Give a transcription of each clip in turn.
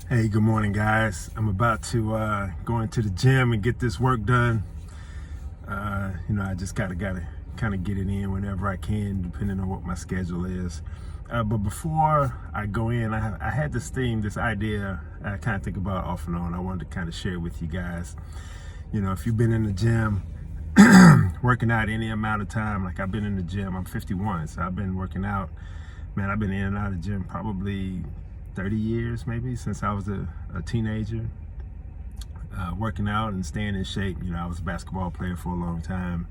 Hey, good morning, guys. I'm about to go into the gym and get this work done. I just gotta kind of get it in whenever I can, depending on what my schedule is. But before I go in, I had this idea I kind of think about off and on. I wanted to kind of share with you guys. If you've been in the gym, working out any amount of time, like I've been in the gym, I'm 51, so I've been working out. Man, I've been in and out of the gym probably 30 years maybe, since I was a teenager, working out and staying in shape. I was a basketball player for a long time,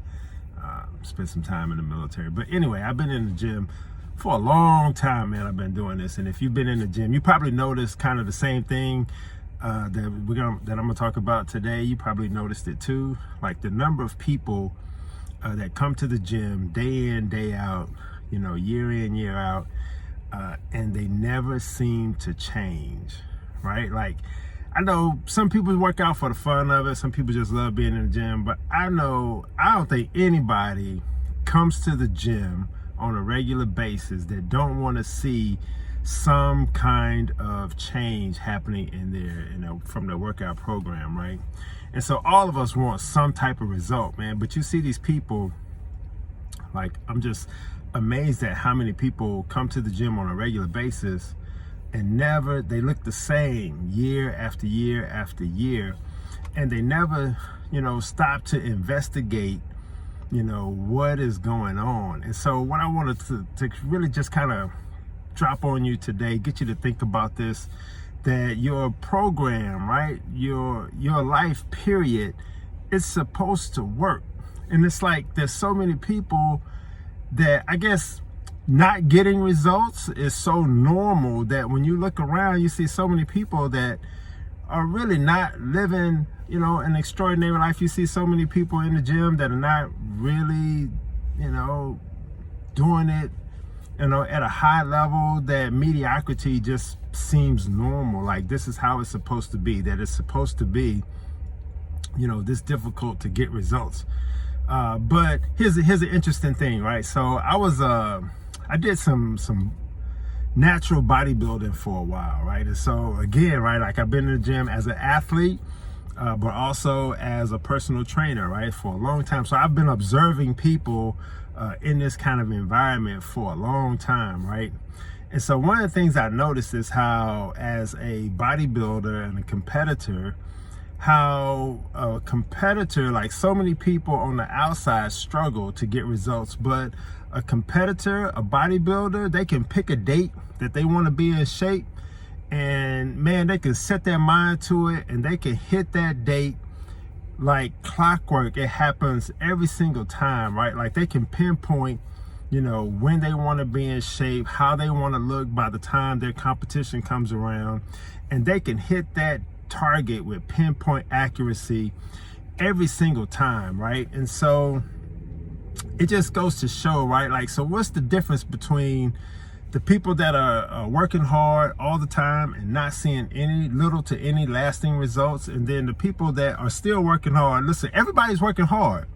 spent some time in the military. But anyway, I've been in the gym for a long time, man. I've been doing this. And if you've been in the gym, you probably noticed kind of the same thing that I'm gonna talk about today. You probably noticed it too, like the number of people that come to the gym day in, day out, year in, year out, and they never seem to change, right? Like, I know some people work out for the fun of it. Some people just love being in the gym. But I don't think anybody comes to the gym on a regular basis that don't want to see some kind of change happening from their workout program, right? And so all of us want some type of result, man. But you see these people, like, I'm just amazed at how many people come to the gym on a regular basis and they look the same year after year after year, and they never stop to investigate what is going on. And so what I wanted to really just kind of drop on you today, get you to think about this, that your program, right, your life period, is supposed to work. And it's like there's so many people that, I guess, not getting results is so normal that when you look around, you see so many people that are really not living, an extraordinary life. You see so many people in the gym that are not really, doing it, at a high level, that mediocrity just seems normal. Like, this is how it's supposed to be, that it's supposed to be, this difficult to get results. But here's an interesting thing, right? So I did some natural bodybuilding for a while, right? And so again, right, like I've been in the gym as an athlete, but also as a personal trainer, right, for a long time. So I've been observing people in this kind of environment for a long time, right? And so one of the things I noticed is how, as a bodybuilder and a competitor, how a competitor, like, so many people on the outside struggle to get results, but a competitor, a bodybuilder, they can pick a date that they want to be in shape, and man, they can set their mind to it, and they can hit that date like clockwork. It happens every single time, right? Like, they can pinpoint when they want to be in shape, how they want to look by the time their competition comes around, and they can hit that target with pinpoint accuracy every single time, right? And so it just goes to show, right? Like, so what's the difference between the people that are working hard all the time and not seeing any little to any lasting results, and then the people that are still working hard? Listen, everybody's working hard,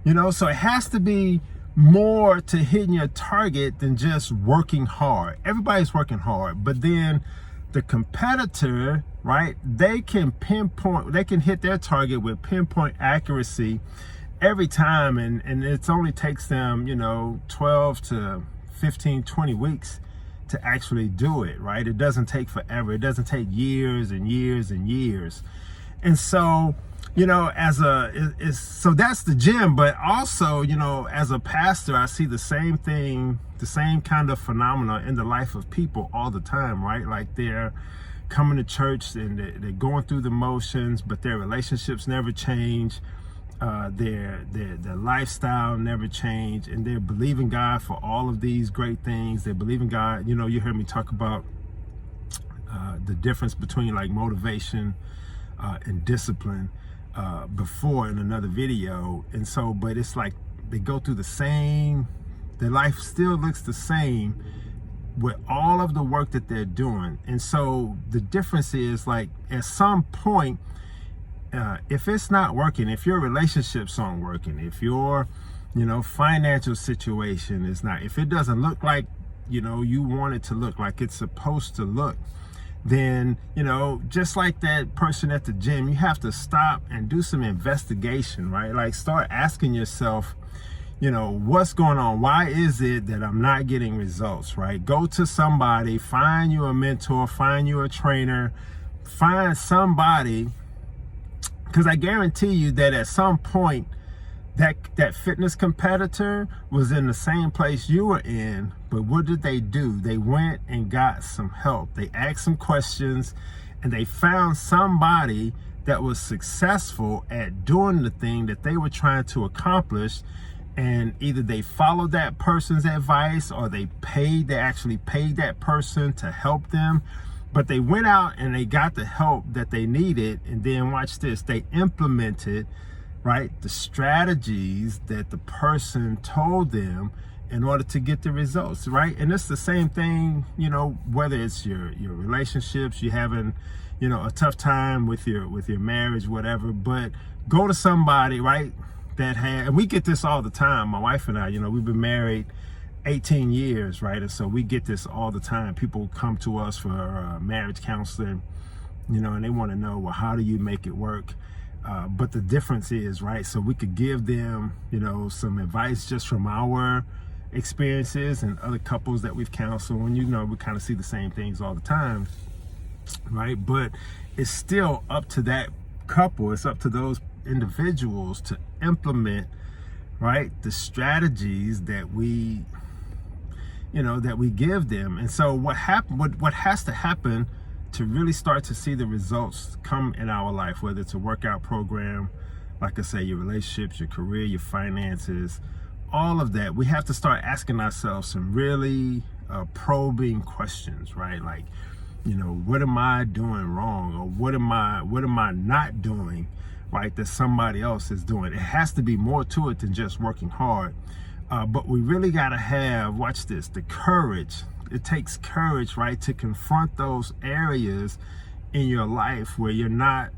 so it has to be more to hitting your target than just working hard. Everybody's working hard, but then the competitor, right, they can hit their target with pinpoint accuracy every time, and it only takes them 12 to 15, 20 weeks to actually do it, right? It doesn't take forever. It doesn't take years and years and years. And so so that's the gym. But also, as a pastor, I see the same thing, the same kind of phenomena in the life of people all the time, right? Like, they're coming to church and they're going through the motions, but their relationships never change. Their lifestyle never change, and they're believing God for all of these great things. They're believing God. You heard me talk about the difference between, like, motivation and discipline before in another video. And so, but it's like they go through their life still looks the same with all of the work that they're doing. And so the difference is, like, at some point, if it's not working, if your relationships aren't working, if your financial situation is not, if it doesn't look like you want it to look like it's supposed to look, then, just like that person at the gym, you have to stop and do some investigation, right? Like start asking yourself, what's going on? Why is it that I'm not getting results, right? Go to somebody, find you a mentor, find you a trainer, find somebody, because I guarantee you that at some point, that fitness competitor was in the same place you were in, but what did they do? They went and got some help. They asked some questions, and they found somebody that was successful at doing the thing that they were trying to accomplish, and either they followed that person's advice or they actually paid that person to help them. But they went out and they got the help that they needed, and then watch this, they implemented, right, the strategies that the person told them in order to get the results, right? And it's the same thing, whether it's your relationships, you're having, a tough time with your marriage, whatever, but go to somebody, right, and we get this all the time, my wife and I, we've been married 18 years, right? And so we get this all the time. People come to us for marriage counseling, and they want to know, well, how do you make it work? But the difference is, right, so we could give them, some advice just from our experiences and other couples that we've counseled, and, we kind of see the same things all the time, right? But it's still up to that couple, it's up to those individuals to implement, right, the strategies that we give them. And so what has to happen to really start to see the results come in our life, whether it's a workout program, like I say, your relationships, your career, your finances, all of that, we have to start asking ourselves some really probing questions, right? Like, what am I doing wrong, or what am I not doing, right, that somebody else is doing? It has to be more to it than just working hard. But we really got to have, watch this, the courage. It takes courage, right, to confront those areas in your life where you're not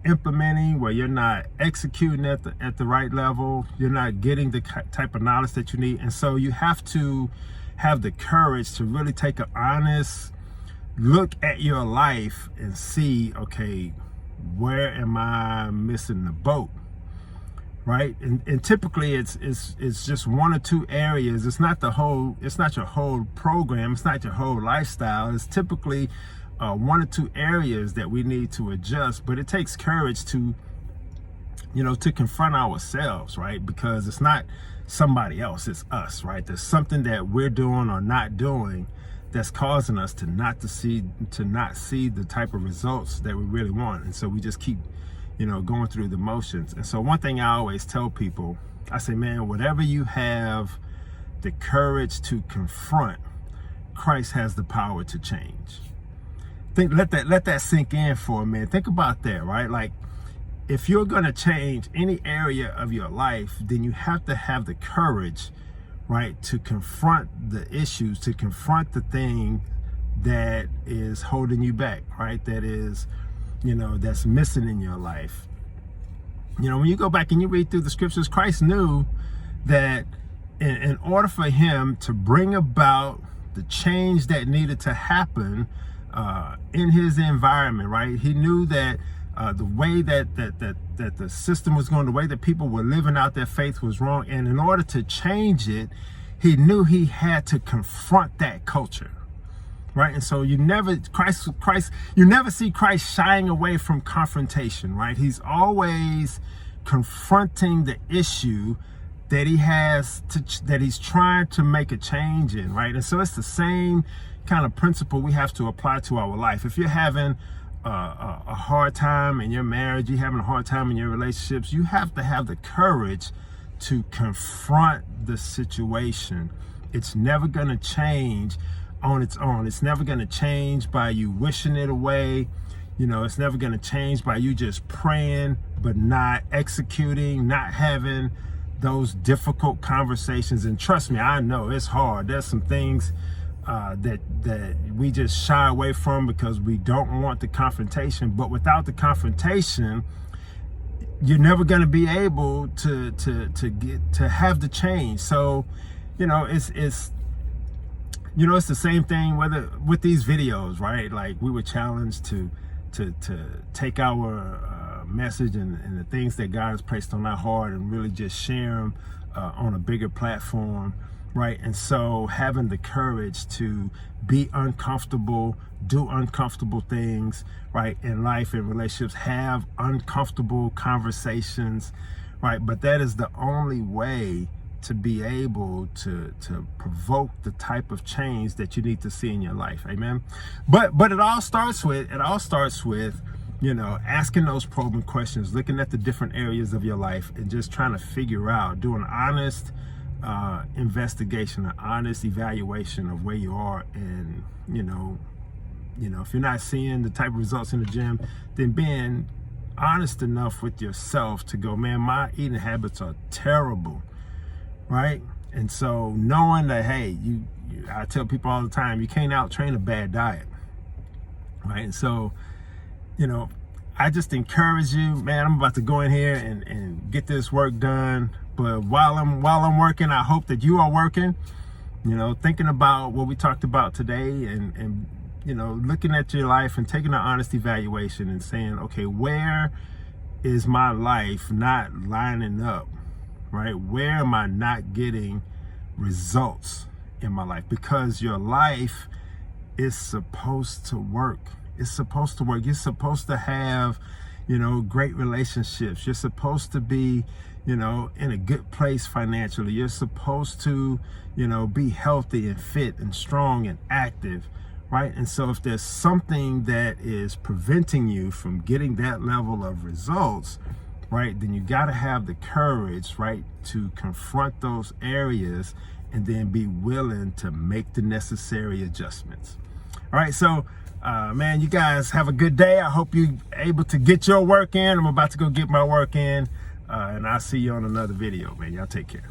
implementing, where you're not executing at the right level, you're not getting the type of knowledge that you need. And so you have to have the courage to really take an honest look at your life and see, okay, where am I missing the boat? Right? And typically it's just one or two areas. It's not your whole program, it's not your whole lifestyle. It's typically one or two areas that we need to adjust. But it takes courage to confront ourselves, right? Because it's not somebody else, it's us, right? There's something that we're doing or not doing that's causing us to not see the type of results that we really want. And so we just keep going through the motions. And so one thing I always tell people, I say, man, whatever you have the courage to confront, Christ has the power to change. Let that sink in for a minute. Think about that, right? Like, if you're going to change any area of your life, then you have to have the courage, right, to confront the issues, to confront the thing that is holding you back, right? That is, that's missing in your life. When you go back and you read through the scriptures, Christ knew that in order for him to bring about the change that needed to happen in his environment, right? He knew that the way that the system was going, the way that people were living out their faith was wrong. And in order to change it, he knew he had to confront that culture. Right? And so you never see Christ shying away from confrontation, right? He's always confronting the issue that he's trying to make a change in, right? And so it's the same kind of principle we have to apply to our life. If you're having a hard time in your marriage, you're having a hard time in your relationships, you have to have the courage to confront the situation. It's never going to change on its own. It's never going to change by you wishing it away. It's never going to change by you just praying but not executing, not having those difficult conversations. And trust me, I know it's hard. There's some things that we just shy away from because we don't want the confrontation. But without the confrontation, you're never going to be able to have the change. So, you know, it's the same thing whether with these videos, right? Like we were challenged to take our message and the things that God has placed on our heart and really just share them on a bigger platform, right? And so having the courage to be uncomfortable, do uncomfortable things, right, in life and relationships, have uncomfortable conversations, right? But that is the only way to be able to provoke the type of change that you need to see in your life. Amen. But it all starts with you know, asking those probing questions, looking at the different areas of your life and just trying to figure out, do an honest investigation, an honest evaluation of where you are. And you know, if you're not seeing the type of results in the gym, then being honest enough with yourself to go, man, my eating habits are terrible, right? And so knowing that, hey, I tell people all the time, you can't out train a bad diet, right? And so, you know, I just encourage you, man. I'm about to go in here and get this work done. But while I'm working, I hope that you are working, you know, thinking about what we talked about today and you know, looking at your life and taking an honest evaluation and saying, okay, where is my life not lining up, right? Where am I not getting results in my life? Because your life is supposed to work. It's supposed to work. You're supposed to have, you know, great relationships. You're supposed to be, you know, in a good place financially. You're supposed to, you know, be healthy and fit and strong and active, right? And so if there's something that is preventing you from getting that level of results, right, then you got to have the courage, right, to confront those areas and then be willing to make the necessary adjustments. All right, so man, you guys have a good day. I hope you're able to get your work in. I'm about to go get my work in, and I'll see you on another video, man. Y'all take care.